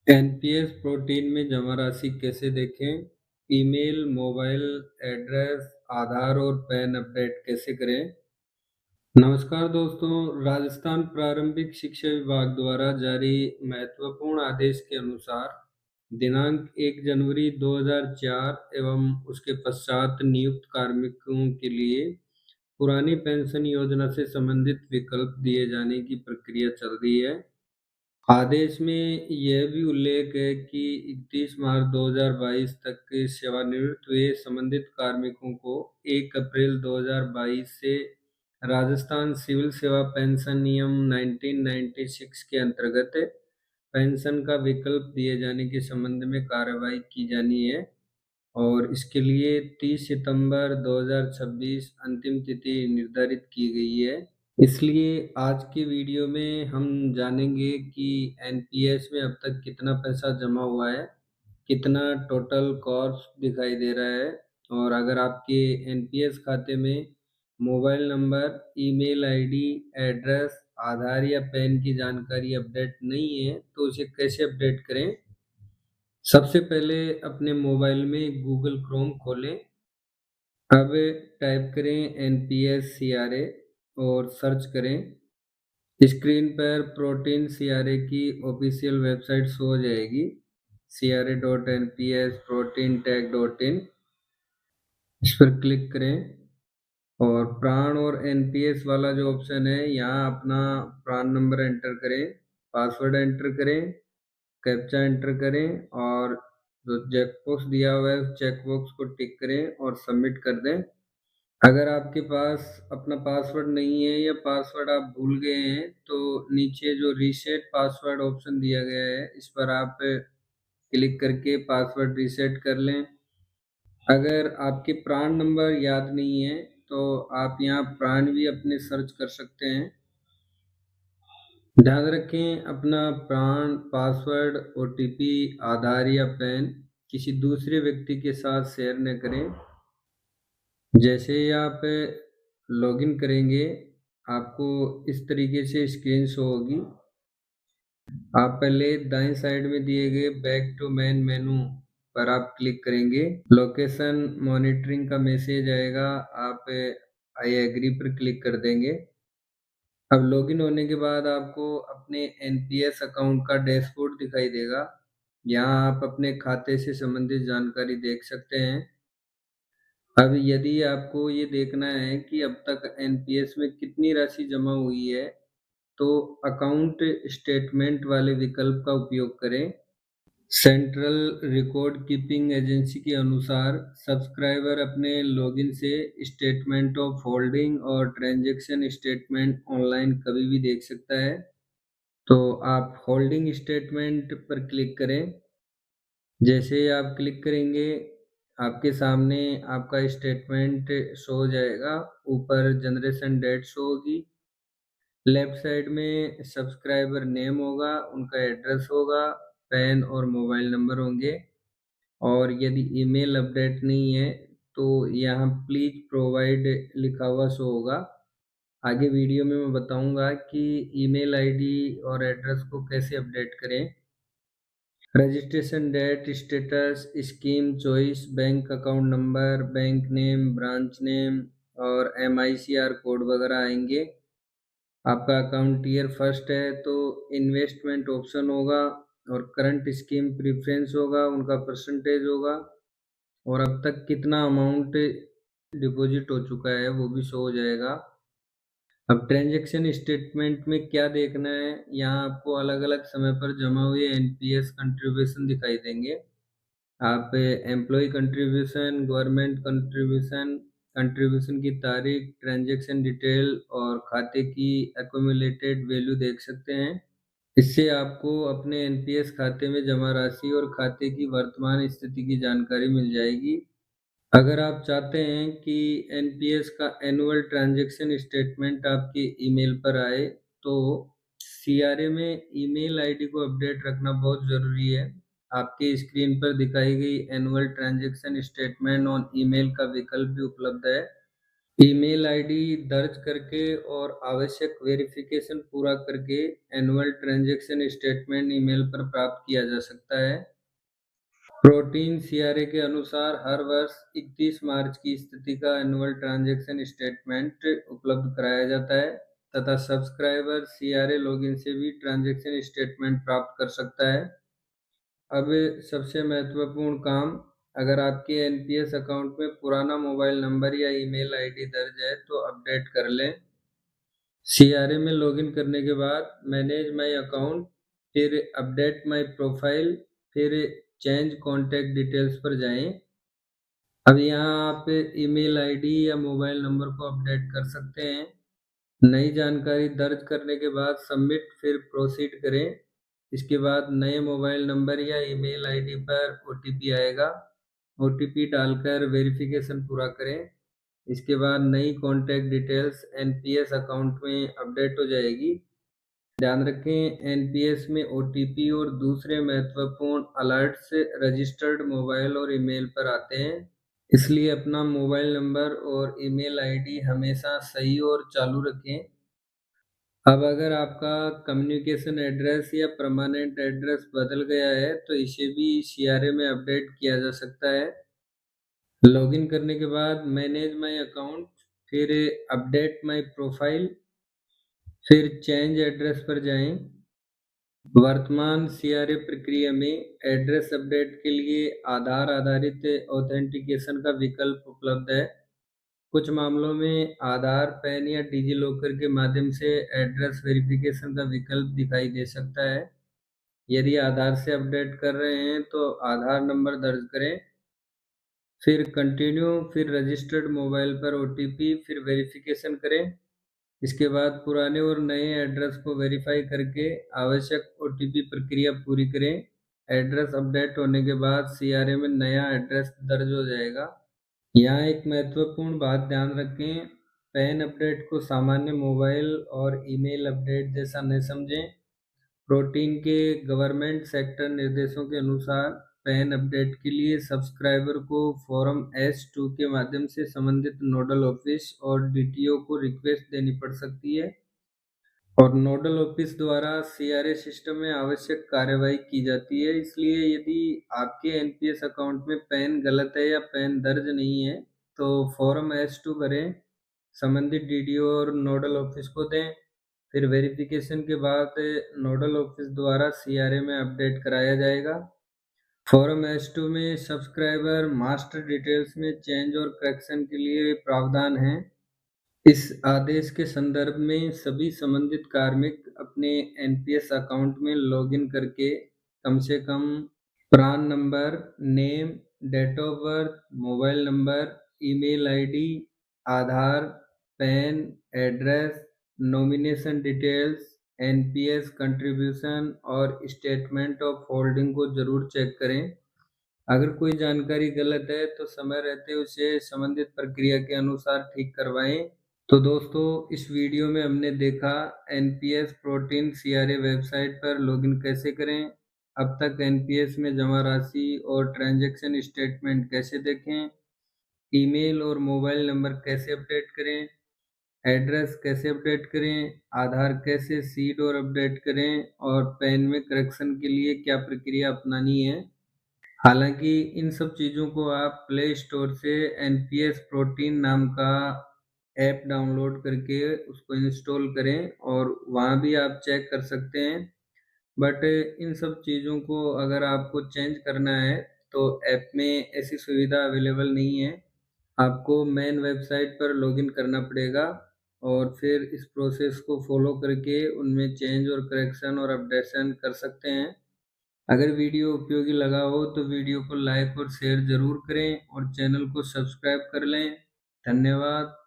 NPS protein में जमा राशि कैसे देखें? ईमेल, मोबाइल एड्रेस, आधार और पैन अपडेट कैसे करें? नमस्कार दोस्तों, राजस्थान प्रारंभिक शिक्षा विभाग द्वारा जारी महत्वपूर्ण आदेश के अनुसार दिनांक 1 जनवरी 2004 एवं उसके पश्चात नियुक्त कार्मिकों के लिए पुरानी पेंशन योजना से संबंधित विकल्प दिए जाने की प्रक्रिया चल रही है। आदेश में यह भी उल्लेख है कि 31 मार्च 2022 तक के सेवानिवृत्त हुए संबंधित कार्मिकों को 1 अप्रैल 2022 से राजस्थान सिविल सेवा पेंशन नियम 1996 के अंतर्गत पेंशन का विकल्प दिए जाने के संबंध में कार्रवाई की जानी है और इसके लिए 30 सितंबर 2026 अंतिम तिथि निर्धारित की गई है। इसलिए आज की वीडियो में हम जानेंगे कि एनपीएस में अब तक कितना पैसा जमा हुआ है, कितना टोटल कॉस्ट दिखाई दे रहा है और अगर आपके एनपीएस खाते में mobile number, email ID, address, Aadhaar या पैन की जानकारी अपडेट नहीं है तो उसे कैसे अपडेट करें। सबसे पहले अपने मोबाइल में गूगल क्रोम खोलें। अब टाइप करें एनपीएस सीआरए और सर्च करें। स्क्रीन पर प्रोटीन सीआरए की ऑफिशियल वेबसाइट शो हो जाएगी, cra.nps.proteintech.in। इस पर क्लिक करें और प्राण और एनपीएस वाला जो ऑप्शन है यहाँ अपना प्राण नंबर एंटर करें, पासवर्ड एंटर करें, कैप्चा एंटर करें और जो चेकबॉक्स दिया हुआ है उस चेकबॉक्स को टिक करें और सबमिट कर दें। अगर आपके पास अपना पासवर्ड नहीं है या पासवर्ड आप भूल गए हैं तो नीचे जो रीसेट पासवर्ड ऑप्शन दिया गया है इस पर आप क्लिक करके पासवर्ड रीसेट कर लें। अगर आपके प्राण नंबर याद नहीं है तो आप यहाँ प्राण भी अपने सर्च कर सकते हैं। ध्यान रखें अपना प्राण, पासवर्ड, ओटीपी, आधार या पैन किसी दूसरे व्यक्ति के साथ शेयर न करें। जैसे ही आप लॉगिन करेंगे आपको इस तरीके से स्क्रीन शो होगी। आप पहले दाएं साइड में दिए गए बैक टू मेन मेनू पर आप क्लिक करेंगे। लोकेशन मॉनिटरिंग का मैसेज आएगा, आप आई एग्री पर क्लिक कर देंगे। अब लॉगिन होने के बाद आपको अपने एनपीएस अकाउंट का डैशबोर्ड दिखाई देगा। यहाँ आप अपने खाते से संबंधित जानकारी देख सकते हैं। अब यदि आपको ये देखना है कि अब तक एनपीएस में कितनी राशि जमा हुई है तो अकाउंट स्टेटमेंट वाले विकल्प का उपयोग करें। सेंट्रल रिकॉर्ड कीपिंग एजेंसी के अनुसार सब्सक्राइबर अपने लॉगिन से स्टेटमेंट ऑफ होल्डिंग और ट्रांजैक्शन स्टेटमेंट ऑनलाइन कभी भी देख सकता है। तो आप होल्डिंग स्टेटमेंट पर क्लिक करें। जैसे ही आप क्लिक करेंगे आपके सामने आपका स्टेटमेंट शो हो जाएगा। ऊपर जनरेशन डेट शो होगी, लेफ्ट साइड में सब्सक्राइबर नेम होगा, उनका एड्रेस होगा, पैन और मोबाइल नंबर होंगे और यदि ईमेल अपडेट नहीं है तो यहाँ प्लीज प्रोवाइड लिखा हुआ शो होगा। आगे वीडियो में मैं बताऊंगा कि ईमेल आईडी और एड्रेस को कैसे अपडेट करें। Registration date, status, scheme choice, bank account number, bank name, branch name और एमआईसीआर कोड वगैरह आएंगे। आपका अकाउंट ईयर फर्स्ट है तो इन्वेस्टमेंट ऑप्शन होगा और करंट स्कीम प्रेफरेंस होगा, उनका परसेंटेज होगा और अब तक कितना अमाउंट डिपॉजिट हो चुका है वो भी शो हो जाएगा। अब ट्रांजैक्शन स्टेटमेंट में क्या देखना है, यहाँ आपको अलग अलग समय पर जमा हुए एनपीएस कंट्रीब्यूशन दिखाई देंगे। आप employee contribution, government contribution, contribution की तारीख, ट्रांजैक्शन डिटेल और खाते की एक्यूमुलेटेड वैल्यू देख सकते हैं। इससे आपको अपने एनपीएस खाते में जमा राशि और खाते की वर्तमान स्थिति की जानकारी मिल जाएगी। अगर आप चाहते हैं कि एनपीएस का एनुअल ट्रांजैक्शन स्टेटमेंट आपके ईमेल पर आए तो सीआरए में ईमेल आईडी को अपडेट रखना बहुत ज़रूरी है। आपके स्क्रीन पर दिखाई गई annual transaction statement on email का विकल्प भी उपलब्ध है। ईमेल आईडी दर्ज करके और आवश्यक वेरिफिकेशन पूरा करके एनुअल ट्रांजैक्शन स्टेटमेंट ईमेल पर प्राप्त किया जा सकता है। प्रोटीन सीआरए के अनुसार हर वर्ष 31 मार्च की स्थिति का एनुअल ट्रांजैक्शन स्टेटमेंट उपलब्ध कराया जाता है तथा सब्सक्राइबर सीआरए लॉगिन से भी ट्रांजैक्शन स्टेटमेंट प्राप्त कर सकता है। अब सबसे महत्वपूर्ण काम, अगर आपके एनपीएस अकाउंट में पुराना मोबाइल नंबर या ईमेल आईडी दर्ज है तो अपडेट कर लें। सीआरए में लॉगिन करने के बाद मैनेज माय अकाउंट, फिर अपडेट माय प्रोफाइल, फिर चेंज कॉन्टैक्ट डिटेल्स पर जाएं। अब यहाँ आप ईमेल आईडी या मोबाइल नंबर को अपडेट कर सकते हैं। नई जानकारी दर्ज करने के बाद सबमिट, फिर प्रोसीड करें। इसके बाद नए मोबाइल नंबर या ईमेल आईडी पर ओटीपी आएगा। ओटीपी डालकर वेरिफिकेशन पूरा करें। इसके बाद नई कॉन्टैक्ट डिटेल्स एनपीएस अकाउंट में अपडेट हो जाएगी। ध्यान रखें, एनपीएस में ओटीपी और दूसरे महत्वपूर्ण अलर्ट्स रजिस्टर्ड मोबाइल और ईमेल पर आते हैं, इसलिए अपना मोबाइल नंबर और ईमेल आईडी हमेशा सही और चालू रखें। अब अगर आपका कम्युनिकेशन एड्रेस या परमानेंट एड्रेस बदल गया है तो इसे भी सीआरए में अपडेट किया जा सकता है। लॉगिन करने के बाद मैनेज माय अकाउंट, फिर अपडेट माय प्रोफाइल, फिर चेंज एड्रेस पर जाएं। वर्तमान सीआरए प्रक्रिया में एड्रेस अपडेट के लिए आधार आधारित ऑथेंटिकेशन का विकल्प उपलब्ध है। कुछ मामलों में आधार, पैन या डिजी लॉकर के माध्यम से एड्रेस वेरिफिकेशन का विकल्प दिखाई दे सकता है। यदि आधार से अपडेट कर रहे हैं तो आधार नंबर दर्ज करें, फिर कंटिन्यू, फिर रजिस्टर्ड मोबाइल पर ओटीपी, फिर वेरिफिकेशन करें। इसके बाद पुराने और नए एड्रेस को वेरीफाई करके आवश्यक ओटीपी प्रक्रिया पूरी करें। एड्रेस अपडेट होने के बाद सीआरए में नया एड्रेस दर्ज हो जाएगा। यहाँ एक महत्वपूर्ण बात ध्यान रखें, पैन अपडेट को सामान्य मोबाइल और ईमेल अपडेट जैसा न समझें। प्रोटीन के गवर्नमेंट सेक्टर निर्देशों के अनुसार पैन अपडेट के लिए सब्सक्राइबर को फॉर्म S2 के माध्यम से संबंधित नोडल ऑफिस और डीटीओ को रिक्वेस्ट देनी पड़ सकती है और नोडल ऑफिस द्वारा सीआरए सिस्टम में आवश्यक कार्रवाई की जाती है। इसलिए यदि आपके एनपीएस अकाउंट में पैन गलत है या पैन दर्ज नहीं है तो फॉर्म S2 भरें, संबंधित डीटीओ और नोडल ऑफिस को दें। फिर वेरिफिकेशन के बाद नोडल ऑफिस द्वारा सीआरए में अपडेट कराया जाएगा। फॉर्म S2 में सब्सक्राइबर मास्टर डिटेल्स में चेंज और करेक्शन के लिए प्रावधान है। इस आदेश के संदर्भ में सभी संबंधित कार्मिक अपने एनपीएस अकाउंट में लॉगिन करके कम से कम PRAN number, name, date of birth, mobile number, email ID, Aadhaar, PAN, address, nomination details, NPS contribution और स्टेटमेंट ऑफ होल्डिंग को जरूर चेक करें। अगर कोई जानकारी गलत है तो समय रहते उसे संबंधित प्रक्रिया के अनुसार ठीक करवाएं। तो दोस्तों, इस वीडियो में हमने देखा एनपीएस प्रोटीन सीआरए वेबसाइट पर लॉगिन कैसे करें, अब तक एनपीएस में जमा राशि और ट्रांजैक्शन स्टेटमेंट कैसे देखें, ईमेल और मोबाइल नंबर कैसे अपडेट करें, एड्रेस कैसे अपडेट करें, आधार कैसे सीड और अपडेट करें और पैन में करेक्शन के लिए क्या प्रक्रिया अपनानी है। हालांकि इन सब चीज़ों को आप प्ले स्टोर से एनपीएस प्रोटीन नाम का ऐप डाउनलोड करके उसको इंस्टॉल करें और वहाँ भी आप चेक कर सकते हैं। बट इन सब चीज़ों को अगर आपको चेंज करना है तो ऐप में ऐसी सुविधा अवेलेबल नहीं है। आपको मेन वेबसाइट पर लॉगिन करना पड़ेगा और फिर इस प्रोसेस को फॉलो करके उनमें चेंज और करेक्शन और अपडेशन कर सकते हैं। अगर वीडियो उपयोगी लगा हो तो वीडियो को लाइक और शेयर ज़रूर करें और चैनल को सब्सक्राइब कर लें। धन्यवाद।